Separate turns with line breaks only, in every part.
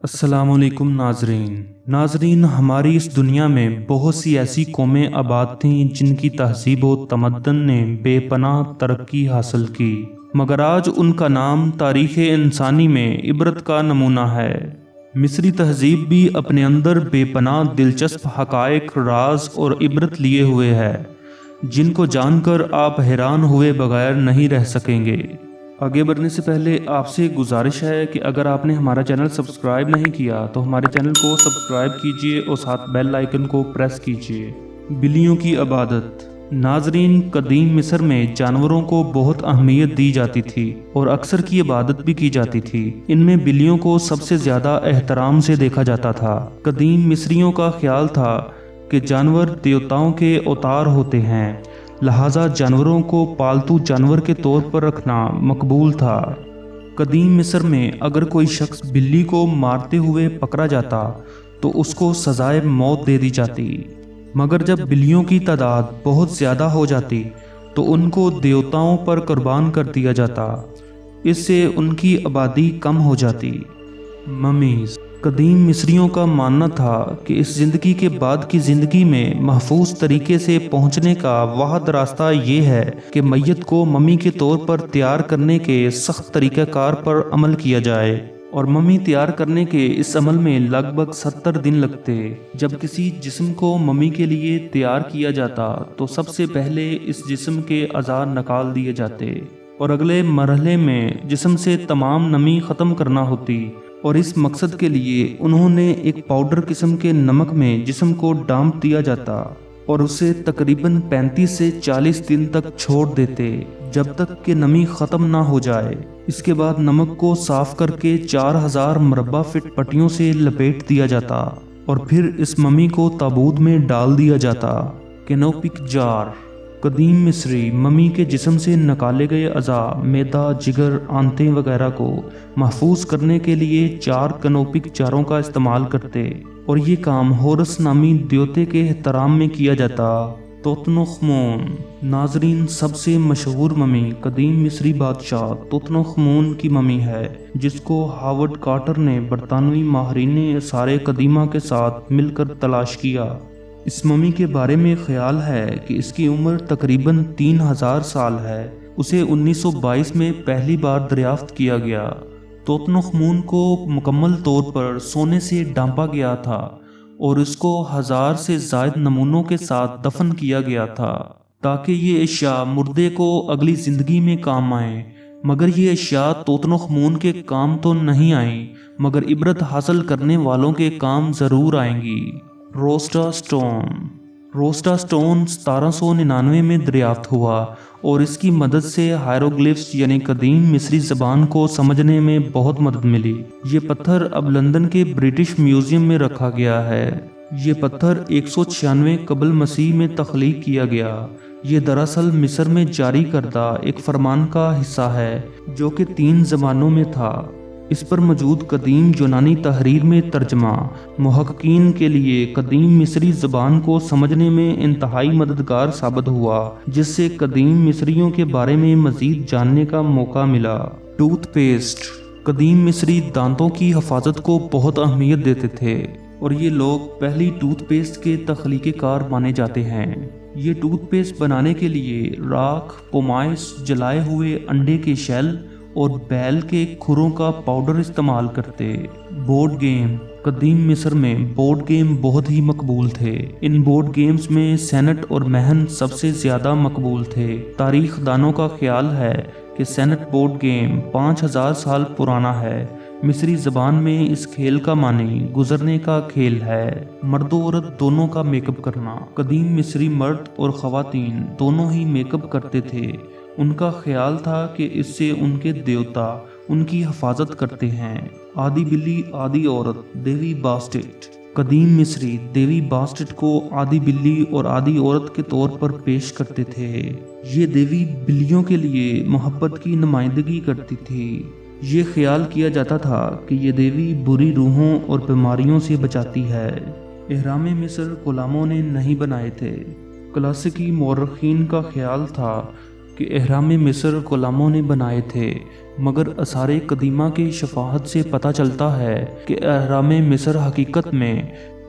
अस्सलाम वालेकुम नाजरीन हमारी इस दुनिया में बहुत सी ऐसी कौमें आबाद थीं जिनकी तहजीब व तमद्दन ने बेपनाह तरक्की हासिल की, मगर आज उनका नाम तारीख़ इंसानी में इबरत का नमूना है। मिस्री तहजीब भी अपने अंदर बेपनाह दिलचस्प हक़ाइक़, राज और इबरत लिए हुए है, जिनको जानकर आप हैरान हुए बगैर नहीं रह सकेंगे। आगे बढ़ने से पहले आपसे गुजारिश है कि अगर आपने हमारा चैनल सब्सक्राइब नहीं किया तो हमारे चैनल को सब्सक्राइब कीजिए और साथ बेल आइकन को प्रेस कीजिए। बिल्लियों की इबादत। नाजरीन, कदीम मिस्र में जानवरों को बहुत अहमियत दी जाती थी और अक्सर की इबादत भी की जाती थी। इनमें बिल्लियों को सबसे ज़्यादा एहतराम से देखा जाता था। कदीम मिस्रियों का ख्याल था कि जानवर देवताओं के अवतार होते हैं, लिहाजा जानवरों को पालतू जानवर के तौर पर रखना मकबूल था। कदीम मिस्र में अगर कोई शख्स बिल्ली को मारते हुए पकड़ा जाता तो उसको सजाए मौत दे दी जाती, मगर जब बिल्लियों की तादाद बहुत ज़्यादा हो जाती तो उनको देवताओं पर कुर्बान कर दिया जाता। इससे उनकी आबादी कम हो जाती। ममीज़। कदीम मिस्रियों का मानना था कि इस ज़िंदगी के बाद की ज़िंदगी में महफूज तरीके से पहुंचने का वाहिद रास्ता ये है कि मैयत को मम्मी के तौर पर तैयार करने के सख्त तरीक़ाकार पर अमल किया जाए, और मम्मी तैयार करने के इस अमल में लगभग 70 दिन लगते। जब किसी जिस्म को मम्मी के लिए तैयार किया जाता तो सबसे पहले इस जिस्म के अज़ा निकाल दिए जाते और अगले मरहले में जिस्म से तमाम नमी ख़त्म करना होती, और इस मकसद के लिए उन्होंने एक पाउडर किस्म के नमक में जिस्म को डांप दिया जाता और उसे तकरीबन 35 से 40 दिन तक छोड़ देते जब तक कि नमी ख़त्म ना हो जाए। इसके बाद नमक को साफ करके 4000 मरबा फीट पट्टियों से लपेट दिया जाता और फिर इस मम्मी को ताबूत में डाल दिया जाता। कैनोपिक जार। कदीम मिस्री मम्मी के जिस्म से निकाले गए अज़ा, मैदा, जिगर, आंतें वगैरह को महफूज करने के लिए 4 कैनोपिक जारों का इस्तेमाल करते, और ये काम होरस नामी देवते के एहतराम में किया जाता। तूतनखमून। नाजरीन, सबसे मशहूर मम्मी कदीम मिस्री बादशाह तूतनखमून की मम्मी है, जिसको हावर्ड कार्टर ने बरतानवी माहरीन आसार कदीमा के साथ मिलकर तलाश किया। इस मम्मी के बारे में ख्याल है कि इसकी उम्र तकरीबन 3000 साल है। उसे 1922 में पहली बार दरियाफ्त किया गया। तूतनखमून को मुकम्मल तौर पर सोने से ढांपा गया था और इसको 1000 से ज़ायद नमूनों के साथ दफन किया गया था ताकि ये अशिया मुर्दे को अगली ज़िंदगी में काम आए। मगर ये अशिया तूतनखमून के काम तो नहीं आई, मगर इबरत हासिल करने वालों के काम ज़रूर आएंगी। रोस्टा स्टोन। रोस्टा स्टोन 1799 में दरियाफ्त हुआ और इसकी मदद से हायरोग्लिफ्स यानी कदीम मिस्री ज़बान को समझने में बहुत मदद मिली। ये पत्थर अब लंदन के ब्रिटिश म्यूज़ियम में रखा गया है। ये पत्थर 196 कबल मसीह में तख्लीक किया गया। ये दरअसल मिस्र में जारी करदा एक फरमान का हिस्सा है जो कि 3 ज़बानों में था। इस पर मौजूद कदीम यूनानी तहरीर में तर्जमा मुहक्कीन के लिए कदीम मिस्री ज़बान को समझने में इंतहाई मददगार साबित हुआ, जिससे कदीम मिस्रियों के बारे में मज़ीद जानने का मौका मिला। टूथपेस्ट। कदीम मिस्री दांतों की हिफाजत को बहुत अहमियत देते थे और ये लोग पहली टूथपेस्ट के तख्लीक़कार माने जाते हैं। ये टूथपेस्ट बनाने के लिए राख, पोमाइस, जलाए हुए अंडे के शेल और बैल के खुरों का पाउडर इस्तेमाल करते। Board game. कदीम मिस्र में बोर्ड गेम बहुत ही मकबूल थे। इन बोर्ड गेम्स में सेनेट और महन सबसे ज़्यादा मकबूल थे। तारीख दानों का ख्याल है कि सेनेट बोर्ड गेम 5000 साल पुराना है। मिस्री ज़बान में इस खेल का मानी गुजरने का खेल है। मर्द औरत दोनों का मेकअप करना। कदीम मिस्री मर्द और ख़वातीन दोनों ही मेकअप करते थे। उनका ख्याल था कि इससे उनके देवता उनकी हिफाजत करते हैं। आदि बिल्ली, आदि औरत, देवी बास्टेट। कदीम मिस्री देवी बास्टेट को आदि बिल्ली और आदि औरत के तौर पर पेश करते थे। ये देवी बिल्लियों के लिए मोहब्बत की नुमाइंदगी करती थी। ये ख्याल किया जाता था कि ये देवी बुरी रूहों और बीमारियों से बचाती है। एहराम मिस्र गुलामों ने नहीं बनाए थे। क्लासिकी मौरखीन का ख्याल था कि एहराम मिस्र गुलामों ने बनाए थे, مگر آثار قدیمہ کی شفاہت سے پتہ چلتا ہے کہ اہرام مصر حقیقت میں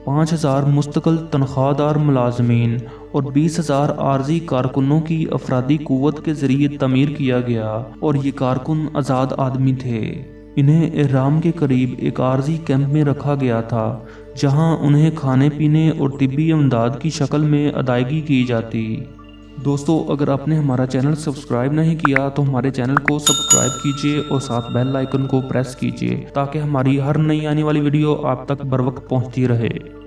5000 مستقل تنخواہ دار ملازمین اور 20,000 عارضی کارکنوں کی افرادی قوت کے ذریعے تعمیر کیا گیا، اور یہ کارکن آزاد آدمی تھے۔ انہیں اہرام کے قریب ایک عارضی کیمپ میں رکھا گیا تھا جہاں انہیں کھانے پینے اور طبی امداد کی شکل میں ادائیگی کی جاتی۔ دوستو، اگر آپ نے ہمارا چینل سبسکرائب نہیں کیا تو ہمارے چینل کو سبسکرائب کیجئے اور ساتھ بیل آئیکن کو پریس کیجئے تاکہ ہماری ہر نئی آنے والی ویڈیو آپ تک بر وقت پہنچتی رہے۔